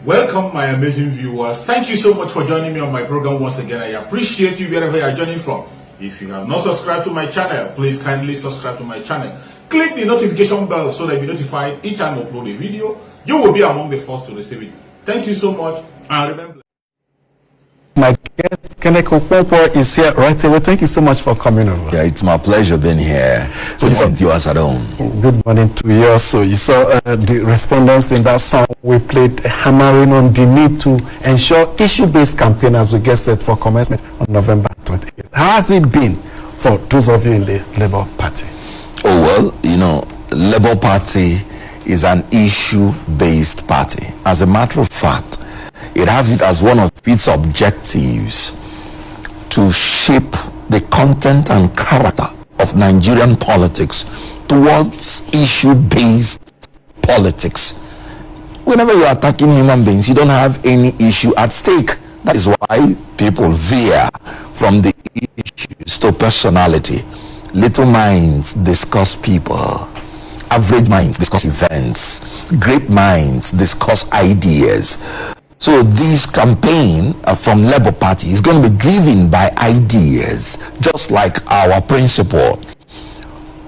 Welcome, my amazing viewers. Thank you so much for joining me on my program once again. I appreciate you wherever you are joining from. If you have not subscribed to my channel, please kindly subscribe to my channel. Click the notification bell so that you'll be notified each time I upload a video. You will be among the first to receive it. Thank you so much, and remember. My guest, Keneko Popo, is here right away. Thank you so much for coming over. Yeah, it's my pleasure being here. So you said viewers at home. Good morning to you. So you saw the respondents in that song. We played hammering on the need to ensure issue-based campaign as we get set for commencement on November 28th. How has it been for those of you in the Labour Party? Oh, well, you know, Labour Party is an issue-based party. As a matter of fact, it has it as one of its objectives to shape the content and character of Nigerian politics towards issue-based politics. Whenever you are attacking human beings, you don't have any issue at stake. That is why people veer from the issues to personality. Little minds discuss people. Average minds discuss events. Great minds discuss ideas. So this campaign from Labour Party is going to be driven by ideas, just like our principal.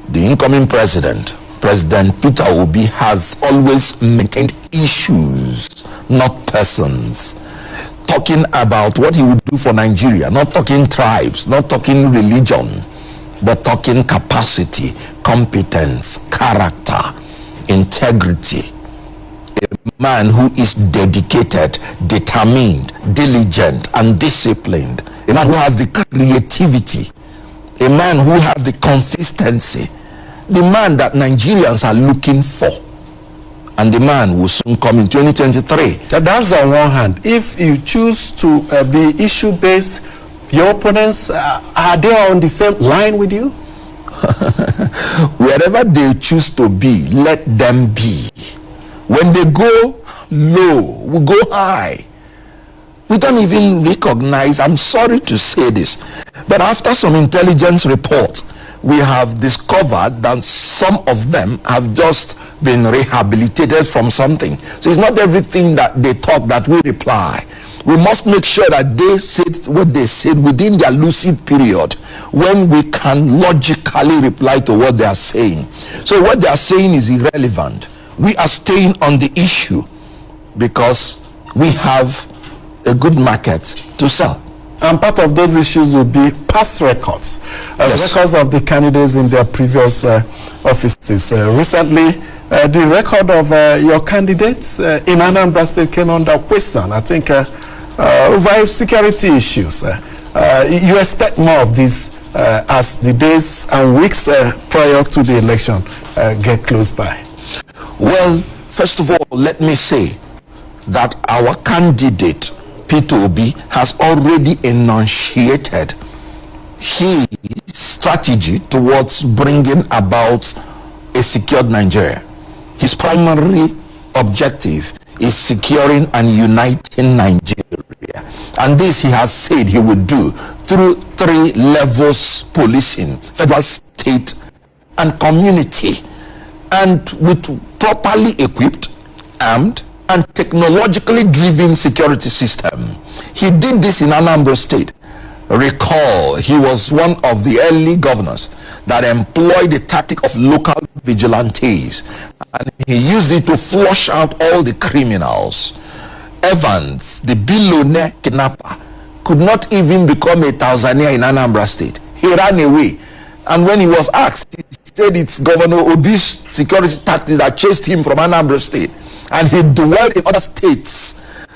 The incoming president, President Peter Obi, has always maintained issues, not persons. Talking about what he would do for Nigeria, not talking tribes, not talking religion, but talking capacity, competence, character, integrity. A man who is dedicated, determined, diligent, and disciplined. A man who has the creativity. A man who has the consistency. The man that Nigerians are looking for. And the man will soon come in 2023. So that's on one hand. If you choose to be issue-based, your opponents, are they on the same line with you? Wherever they choose to be, let them be. When they go low, we go high. We don't even recognize, I'm sorry to say this, but after some intelligence reports, we have discovered that some of them have just been rehabilitated from something. So it's not everything that they talk that we reply. We must make sure that they said what they said within their lucid period, when we can logically reply to what they are saying. So what they are saying is irrelevant. We are staying on the issue because we have a good market to sell. And part of those issues will be past records, yes. Records of the candidates in their previous offices. Recently, the record of your candidates in Anambra State came under question, I think, over security issues. You expect more of this as the days and weeks prior to the election get close by? Well, first of all, let me say that our candidate, Peter Obi, has already enunciated his strategy towards bringing about a secured Nigeria. His primary objective is securing and uniting Nigeria. And this he has said he would do through 3 levels policing, federal, state, and community. And with properly equipped, armed, and technologically driven security system. He did this in Anambra State. Recall, he was one of the early governors that employed the tactic of local vigilantes, and he used it to flush out all the criminals. Evans, the billionaire kidnapper, could not even become a Tanzania in Anambra State. He ran away, and when he was asked, he said it's Governor Obi's security tactics that chased him from Anambra State. And he dwelled in other states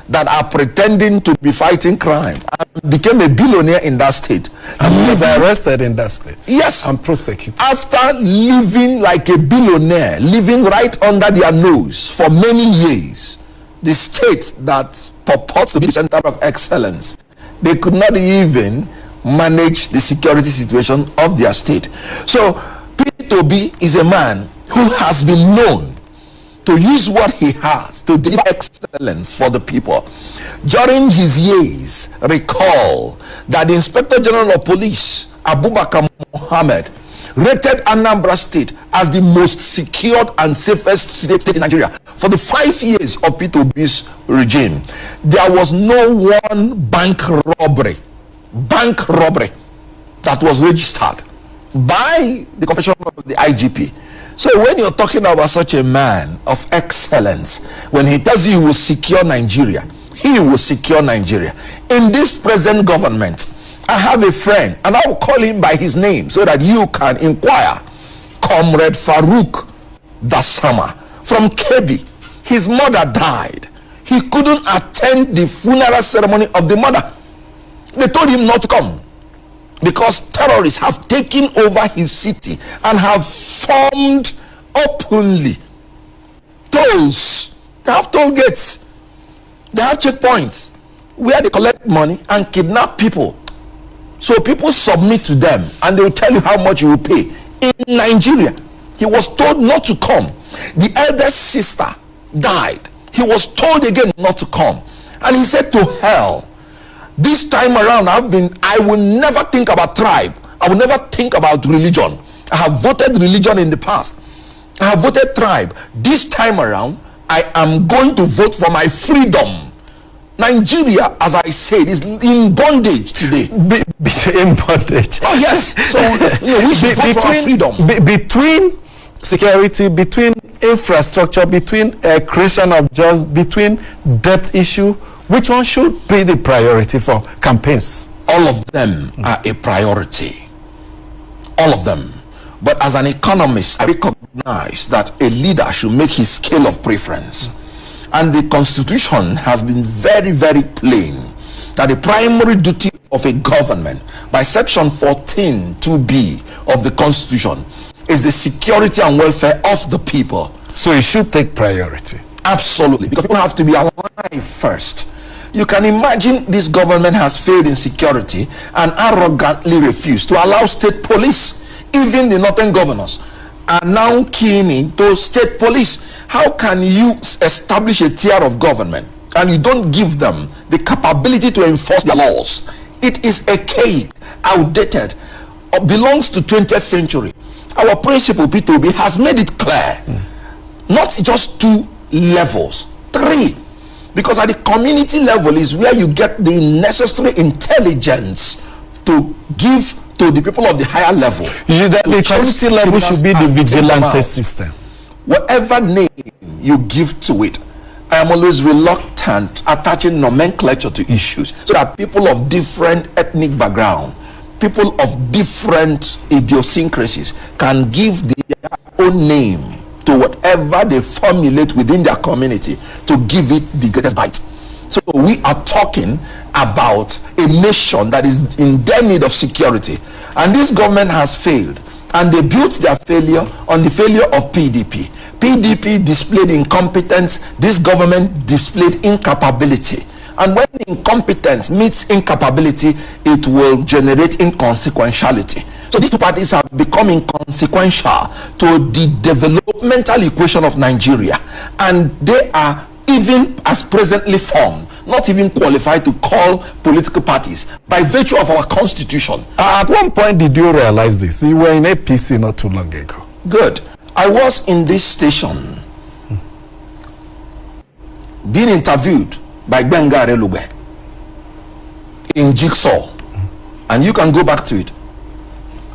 that are pretending to be fighting crime and became a billionaire in that state. And he was arrested in that state. Yes. And prosecuted. After living like a billionaire, living right under their nose for many years, the state that purports to be the center of excellence, they could not even manage the security situation of their state. So Peter Obi is a man who has been known to use what he has to deliver excellence for the people. During his years, recall that the Inspector General of Police, Abubakar Mohammed, rated Anambra State as the most secured and safest state in Nigeria. For the 5 years of Peter Obi's regime, there was no one bank robbery that was registered by the confession of the IGP. So when you're talking about such a man of excellence, when he tells you he will secure Nigeria, he will secure Nigeria. In this present government, I have a friend, and I will call him by his name so that you can inquire. Comrade Farouk Dasama from Kebbi. His mother died. He couldn't attend the funeral ceremony of the mother. They told him not to come because terrorists have taken over his city and have formed openly tolls. They have toll gates. They have checkpoints where they collect money and kidnap people. So people submit to them and they will tell you how much you will pay. In Nigeria, he was told not to come. The eldest sister died. He was told again not to come. And he said, to hell. This time around, I will never think about tribe. I will never think about religion. I have voted religion in the past. I have voted tribe. This time around, I am going to vote for my freedom. Nigeria, as I said, is in bondage today. In bondage. Oh yes. So we should vote for our freedom. Between security, between infrastructure, between creation of jobs, between debt issue, which one should be the priority for campaigns? All of them are a priority. All of them. But as an economist, I recognize that a leader should make his scale of preference. And the Constitution has been very, very plain that the primary duty of a government by section 14 2b of the Constitution is the security and welfare of the people. So it should take priority. Absolutely, because people have to be alive first. You can imagine this government has failed in security and arrogantly refused to allow state police, even the northern governors, are now keying into state police. How can you establish a tier of government and you don't give them the capability to enforce the laws? It is archaic, outdated, belongs to 20th century. Our principal P2B has made it clear, not just 2 levels, 3. Because at the community level is where you get the necessary intelligence to give to the people of the higher level. The community level should be the vigilante system. Whatever name you give to it, I am always reluctant attaching nomenclature to issues so that people of different ethnic background, people of different idiosyncrasies can give their own name to whatever they formulate within their community to give it the greatest bite. So we are talking about a nation that is in their need of security, and this government has failed, and they built their failure on the failure of PDP. PDP displayed incompetence. This government displayed incapability, and when incompetence meets incapability, it will generate inconsequentiality. So these two parties have become inconsequential to the developmental equation of Nigeria, and they are, even as presently formed, not even qualified to call political parties by virtue of our constitution. At one point, did you realize this? You were in APC not too long ago. Good. I was in this station being interviewed by Benga Relugbe in Jigsaw, and you can go back to it.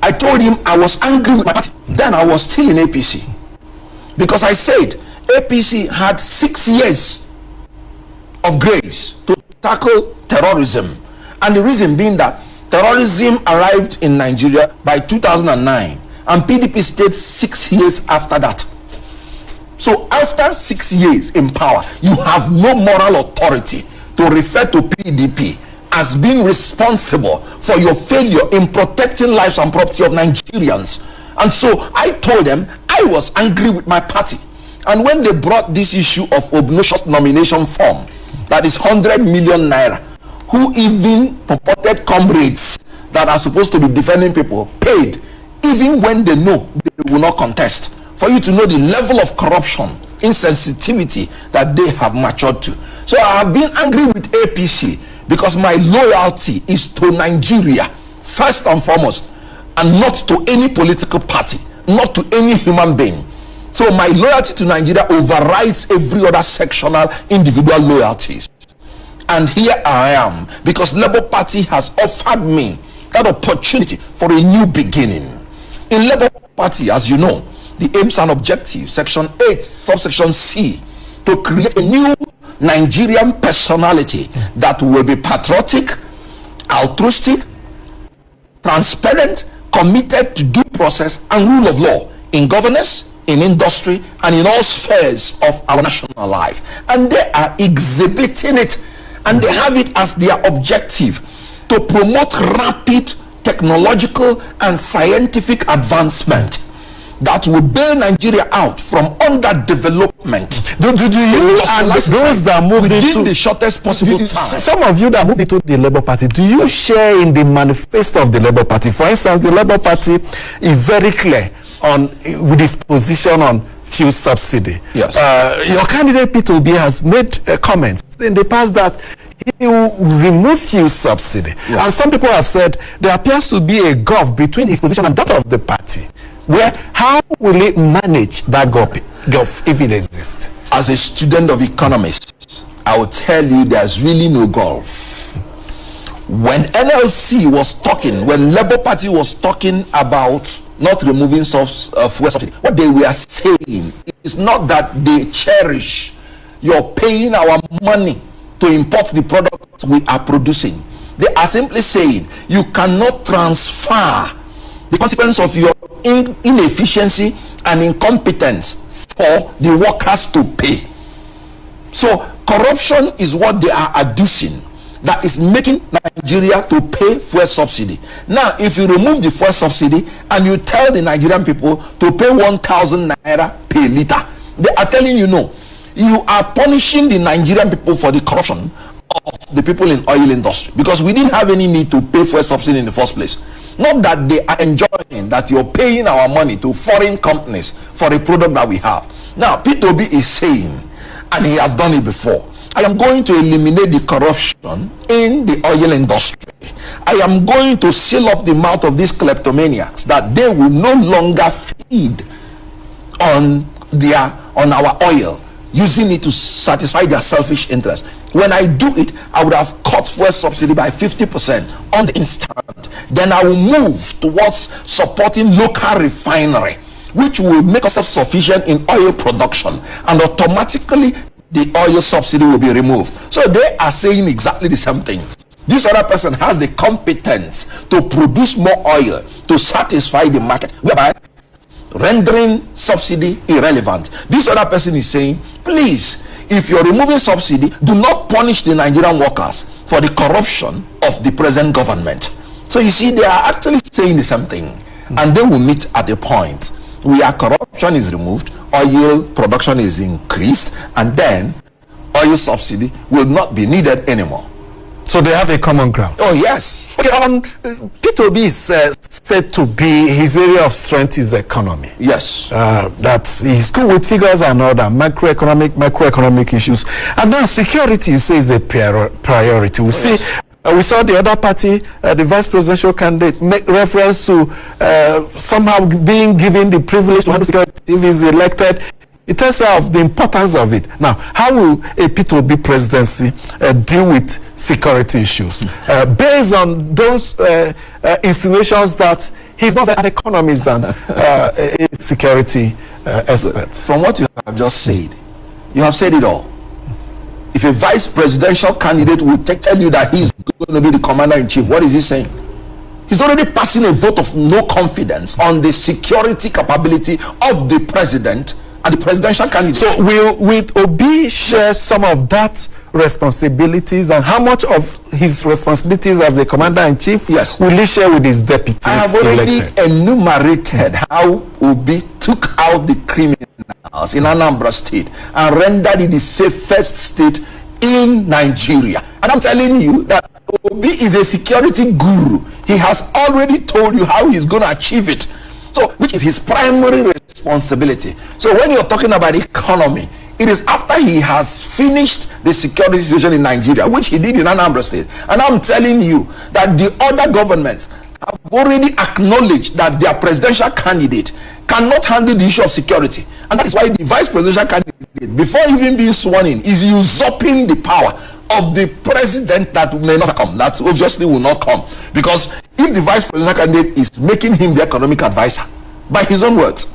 I told him I was angry with my party. Then I was still in APC because I said APC had 6 years of grace to tackle terrorism, and the reason being that terrorism arrived in Nigeria by 2009 and PDP stayed 6 years after that. So after 6 years in power, you have no moral authority to refer to PDP as being responsible for your failure in protecting lives and property of Nigerians. And so I told them I was angry with my party. And when they brought this issue of obnoxious nomination form, that is 100 million naira, who even purported comrades that are supposed to be defending people paid, even when they know they will not contest. For you to know the level of corruption insensitivity that they have matured to. So I have been angry with APC because my loyalty is to Nigeria first and foremost, and not to any political party, not to any human being. So my loyalty to Nigeria overrides every other sectional individual loyalties. And here I am, because Labour Party has offered me that opportunity for a new beginning. In Labour Party, as you know, the aims and objectives, section 8, subsection C, to create a new Nigerian personality that will be patriotic, altruistic, transparent, committed to due process and rule of law in governance, in industry, and in all spheres of our national life. And they are exhibiting it, and they have it as their objective to promote rapid technological and scientific advancement that will bail Nigeria out from underdevelopment. Do you and those that moved within the shortest possible time? Some of you that moved into the Labour Party, do you share in the manifesto of the Labour Party? For instance, the Labour Party is very clear on with its position on fuel subsidy. Yes. Your candidate Peter Obi has made comments in the past that he will remove fuel subsidy. Yes. And some people have said there appears to be a gulf between his position and that of the party. Where, how will it manage that gulf if it exists? As a student of economics, I will tell you there's really no gulf. When NLC was talking, when Labour Party was talking about not removing fuel subsidy, what they were saying is not that they cherish you're paying our money to import the product we are producing. They are simply saying you cannot transfer the consequence of your inefficiency and incompetence for the workers to pay. So corruption is what they are adducing that is making Nigeria to pay fuel subsidy. Now, if you remove the fuel subsidy and you tell the Nigerian people to pay 1,000 naira per liter, they are telling you no. You are punishing the Nigerian people for the corruption of the people in oil industry, because we didn't have any need to pay fuel subsidy in the first place. Not that they are enjoying that you're paying our money to foreign companies for a product that we have. Now, Peter Obi is saying, and he has done it before, I am going to eliminate the corruption in the oil industry. I am going to seal up the mouth of these kleptomaniacs that they will no longer feed on our oil, using it to satisfy their selfish interest. When I do it, I would have cut fuel subsidy by 50% on the instant. Then I will move towards supporting local refinery, which will make us self-sufficient in oil production, and automatically the oil subsidy will be removed. So they are saying exactly the same thing. This other person has the competence to produce more oil to satisfy the market, whereby rendering subsidy irrelevant. This other person is saying, please, if you're removing subsidy, do not punish the Nigerian workers for the corruption of the present government. So you see, they are actually saying the same thing, and they will meet at a point where corruption is removed, oil production is increased, and then oil subsidy will not be needed anymore. So they have a common ground. Oh yes. Okay, Peter Obi is said to be, his area of strength is economy. Yes. That he's good with figures and all that, macroeconomic issues. And now security, you say, is a priority. We see. We saw the other party, the vice presidential candidate, make reference to somehow being given the privilege to handle security if he's elected. It tells her of the importance of it. Now, how will a Peter Obi presidency deal with security issues? Based on those insinuations that he's not an economist than a security expert. From what you have just said, you have said it all. If a vice presidential candidate will tell you that he's going to be the commander-in-chief, what is he saying? He's already passing a vote of no confidence on the security capability of the president and the presidential candidate. So will Obi share some of that responsibilities, and how much of his responsibilities as a commander-in-chief will he share with his deputy? I have already enumerated how Obi took out the criminals in Anambra State and rendered it the safest state in Nigeria. And I'm telling you that Obi is a security guru. He has already told you how he's going to achieve it. So, which is his primary responsibility responsibility. So when you're talking about economy, it is after he has finished the security situation in Nigeria, which he did in Anambra State. And I'm telling you that the other governments have already acknowledged that their presidential candidate cannot handle the issue of security. And that is why the vice presidential candidate, before even being sworn in, is usurping the power of the president that may not come, that obviously will not come. Because if the vice presidential candidate is making him the economic advisor, by his own words,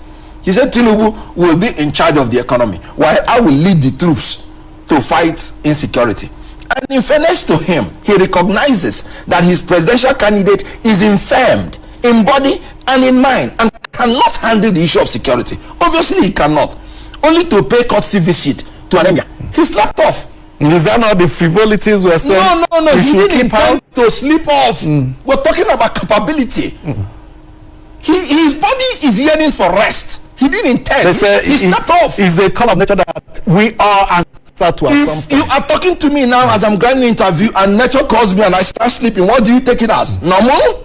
he said Tinubu will be in charge of the economy, while I will lead the troops to fight insecurity. And in fairness to him, he recognizes that his presidential candidate is infirmed in body and in mind and cannot handle the issue of security. Obviously, he cannot. Only to pay courtesy visit to an emir. He slept off. Is that not the frivolities we're saying? No. He didn't intend to sleep off. We're talking about capability. His body is yearning for rest. He didn't intend. They say he slept off. It's a call of nature that we are answer to at some point. You are talking to me now as I'm going to interview and nature calls me and I start sleeping, what do you take it as? Normal?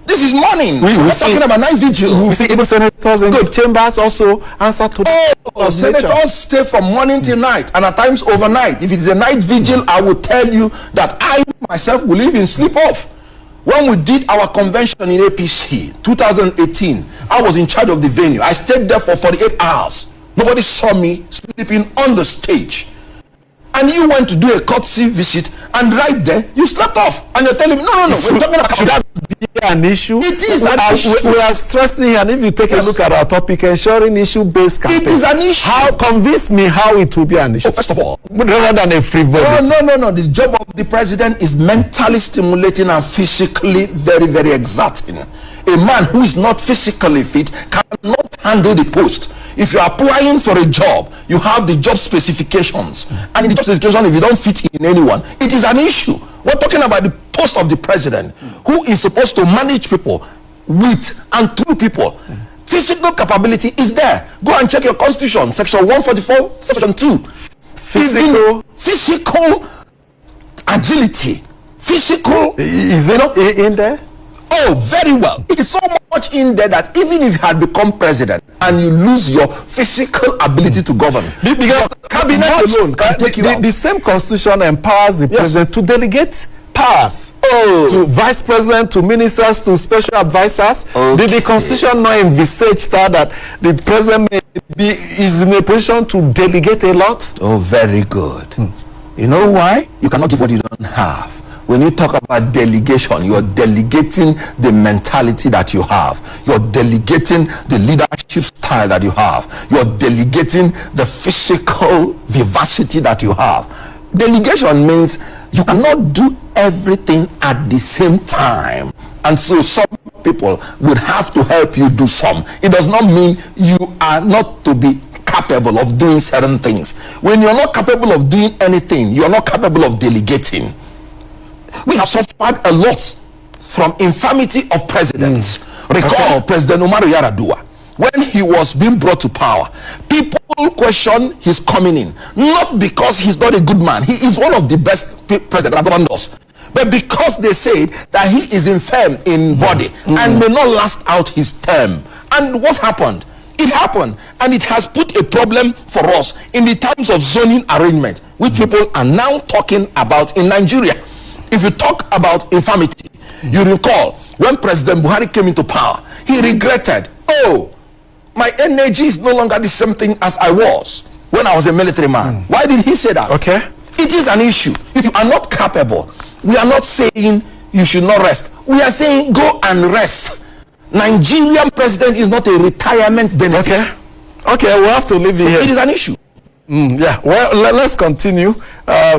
This is morning. We're talking about night vigil. We see even senators in the chambers also answer to the senators stay from morning till night and at times overnight. If it is a night vigil, I will tell you that I myself will even sleep off. When we did our convention in APC 2018, I was in charge of the venue. I stayed there for 48 hours. Nobody saw me sleeping on the stage. And you went to do a courtesy visit, and right there you slept off, and you're telling me, no, we're talking about, should that be an issue? It is an issue. We are stressing, and if you take a look at our topic, ensuring issue-based campaign. It is an issue. Convince me how it will be an issue. First of all, rather than a frivolity. No. The job of the president is mentally stimulating and physically very, very exerting. A man who is not physically fit cannot handle the post. If you are applying for a job, you have the job specifications, and in the job specification, if you don't fit in anyone, it is an issue. We're talking about the post of the president, who is supposed to manage people with and through people. Physical capability is there. Go and check your constitution, section 144, section 2. Physical agility. Physical. Is it in there? Oh, very well. It is so much in there that even if you had become president and you lose your physical ability to govern, because the cabinet alone can take you out. The same constitution empowers the president to delegate powers to vice president, to ministers, to special advisors. Did the constitution not envisage that the president is in a position to delegate a lot? Oh, very good. You know why? You cannot give what you don't have. When you talk about delegation, you're delegating the mentality that you have. You're delegating the leadership style that you have. You're delegating the physical vivacity that you have. Delegation means you cannot do everything at the same time. And so some people would have to help you do some. It does not mean you are not to be capable of doing certain things. When you're not capable of doing anything, you're not capable of delegating. We have suffered a lot from infirmity of presidents. Recall President Umaru Yar'Adua. When he was being brought to power, people question his coming in. Not because he's not a good man. He is one of the best presidents that governed us. But because they say that he is infirm in body and may not last out his term. And what happened? It happened, and it has put a problem for us in the terms of zoning arrangement, which people are now talking about in Nigeria. If you talk about infirmity, you recall when President Buhari came into power, he regretted, my energy is no longer the same thing as I was when I was a military man. Why did he say that? Okay. It is an issue. If you are not capable, we are not saying you should not rest. We are saying go and rest. Nigerian president is not a retirement benefit. Okay, we'll have to leave it here. It is an issue. Yeah, well, let's continue.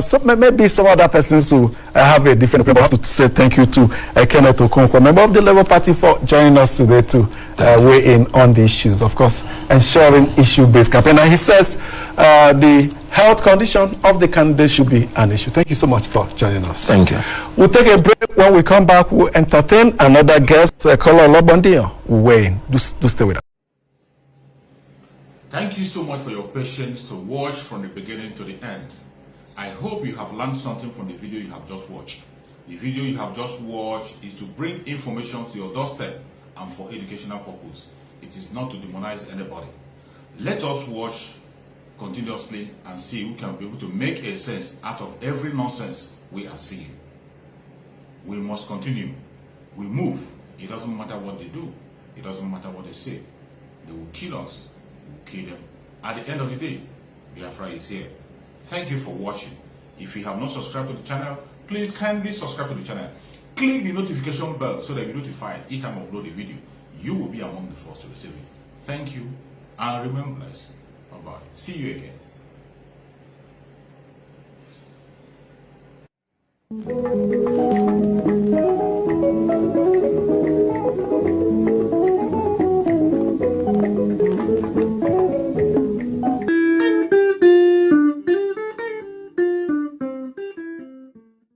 So maybe some other persons who have a different opinion. I have to say thank you to Kenneth Okonkwo, member of the Labour Party, for joining us today to weigh in on the issues. Of course, ensuring issue-based campaign. And he says the health condition of the candidate should be an issue. Thank you so much for joining us. Thank you. We'll take a break. When we come back, we'll entertain another guest, Kola Olobondiyan. Weigh in. Do stay with us. Thank you so much for your patience to watch from the beginning to the end. I hope you have learned something from the video you have just watched. The video you have just watched is to bring information to your doorstep and for educational purpose. It is not to demonize anybody. Let us watch continuously and see who can be able to make a sense out of every nonsense we are seeing. We must continue. We move. It doesn't matter what they do. It doesn't matter what they say. They will kill us. We will kill them. At the end of the day, Biafra is here. Thank you for watching. If you have not subscribed to the channel, please kindly subscribe to the channel. Click the notification bell so that you're notified each time I upload a video. You will be among the first to receive it. Thank you and remember blessed. Bye-bye. See you again.